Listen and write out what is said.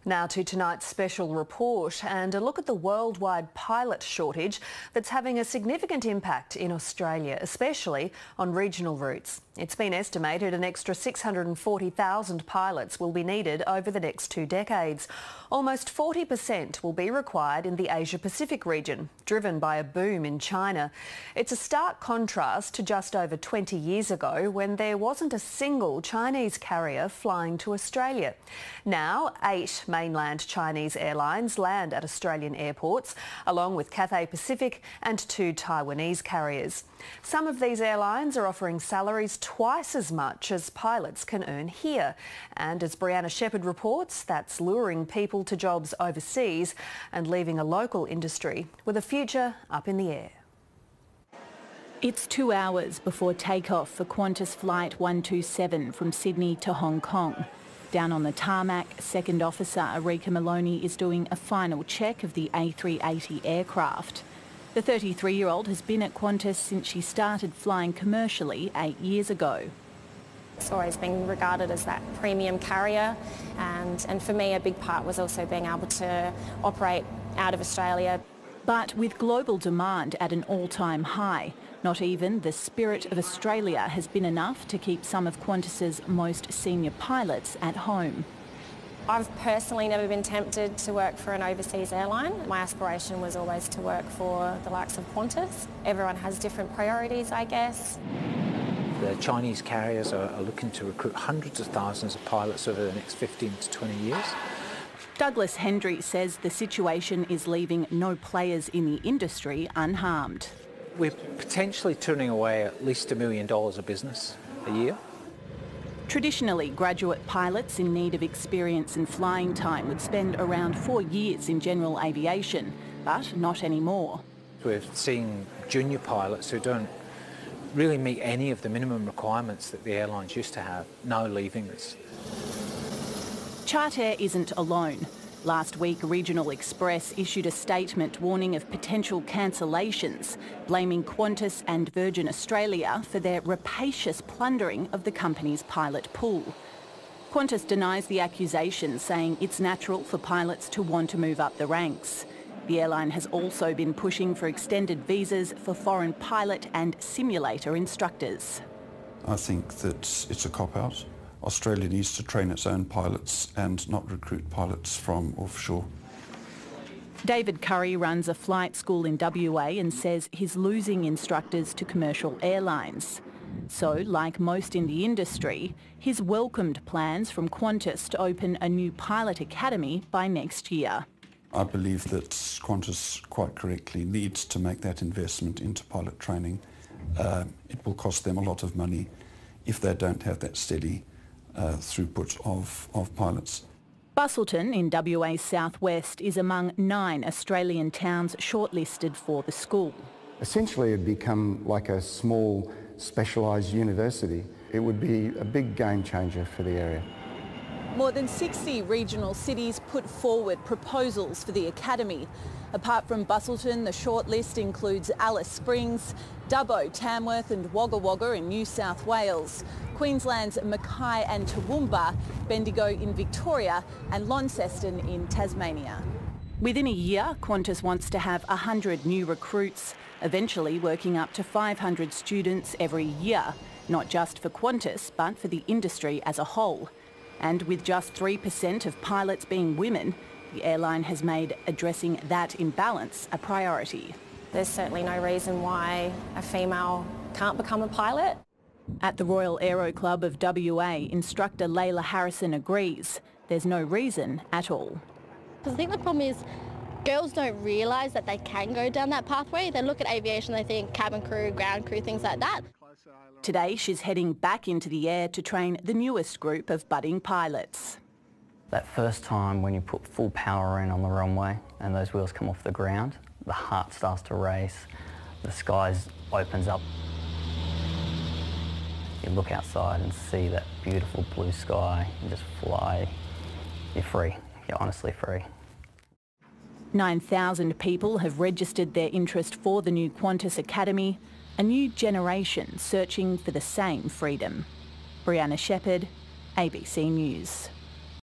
Now to tonight's special report and a look at the worldwide pilot shortage that's having a significant impact in Australia, especially on regional routes. It's been estimated an extra 640,000 pilots will be needed over the next 2 decades. Almost 40% will be required in the Asia-Pacific region, driven by a boom in China. It's a stark contrast to just over 20 years ago when there wasn't a single Chinese carrier flying to Australia. Now, 8 mainland Chinese airlines land at Australian airports, along with Cathay Pacific and 2 Taiwanese carriers. Some of these airlines are offering salaries twice as much as pilots can earn here. And as Brianna Shepherd reports, that's luring people to jobs overseas and leaving a local industry with a future up in the air. It's 2 hours before takeoff for Qantas Flight 127 from Sydney to Hong Kong. Down on the tarmac, Second Officer Arika Maloney is doing a final check of the A380 aircraft. The 33-year-old has been at Qantas since she started flying commercially 8 years ago. It's always been regarded as that premium carrier, and for me a big part was also being able to operate out of Australia. But with global demand at an all-time high, not even the spirit of Australia has been enough to keep some of Qantas's most senior pilots at home. I've personally never been tempted to work for an overseas airline. My aspiration was always to work for the likes of Qantas. Everyone has different priorities, I guess. The Chinese carriers are looking to recruit hundreds of thousands of pilots over the next 15 to 20 years. Douglas Hendry says the situation is leaving no players in the industry unharmed. We're potentially turning away at least $1 million of business a year. Traditionally, graduate pilots in need of experience and flying time would spend around 4 years in general aviation, but not anymore. We're seeing junior pilots who don't really meet any of the minimum requirements that the airlines used to have now leaving us. Charter isn't alone. Last week, Regional Express issued a statement warning of potential cancellations, blaming Qantas and Virgin Australia for their rapacious plundering of the company's pilot pool. Qantas denies the accusation, saying it's natural for pilots to want to move up the ranks. The airline has also been pushing for extended visas for foreign pilot and simulator instructors. I think that it's a cop-out. Australia needs to train its own pilots and not recruit pilots from offshore. David Curry runs a flight school in WA and says he's losing instructors to commercial airlines. So, like most in the industry, he's welcomed plans from Qantas to open a new pilot academy by next year. I believe that Qantas quite correctly needs to make that investment into pilot training. It will cost them a lot of money if they don't have that steady throughput of pilots. Busselton in WA's southwest is among 9 Australian towns shortlisted for the school. Essentially it'd become like a small specialised university. It would be a big game changer for the area. More than 60 regional cities put forward proposals for the academy. Apart from Busselton, the shortlist includes Alice Springs, Dubbo, Tamworth and Wagga Wagga in New South Wales, Queensland's Mackay and Toowoomba, Bendigo in Victoria and Launceston in Tasmania. Within a year, Qantas wants to have 100 new recruits, eventually working up to 500 students every year, not just for Qantas but for the industry as a whole. And with just 3% of pilots being women, the airline has made addressing that imbalance a priority. There's certainly no reason why a female can't become a pilot. At the Royal Aero Club of WA, instructor Layla Harrison agrees. There's no reason at all. I think the problem is girls don't realise that they can go down that pathway. They look at aviation, they think cabin crew, ground crew, things like that. Today she's heading back into the air to train the newest group of budding pilots. That first time when you put full power in on the runway and those wheels come off the ground, the heart starts to race, the sky opens up. You look outside and see that beautiful blue sky and just fly. You're free. You're honestly free. 9,000 people have registered their interest for the new Qantas Academy, a new generation searching for the same freedom. Brianna Shepherd, ABC News.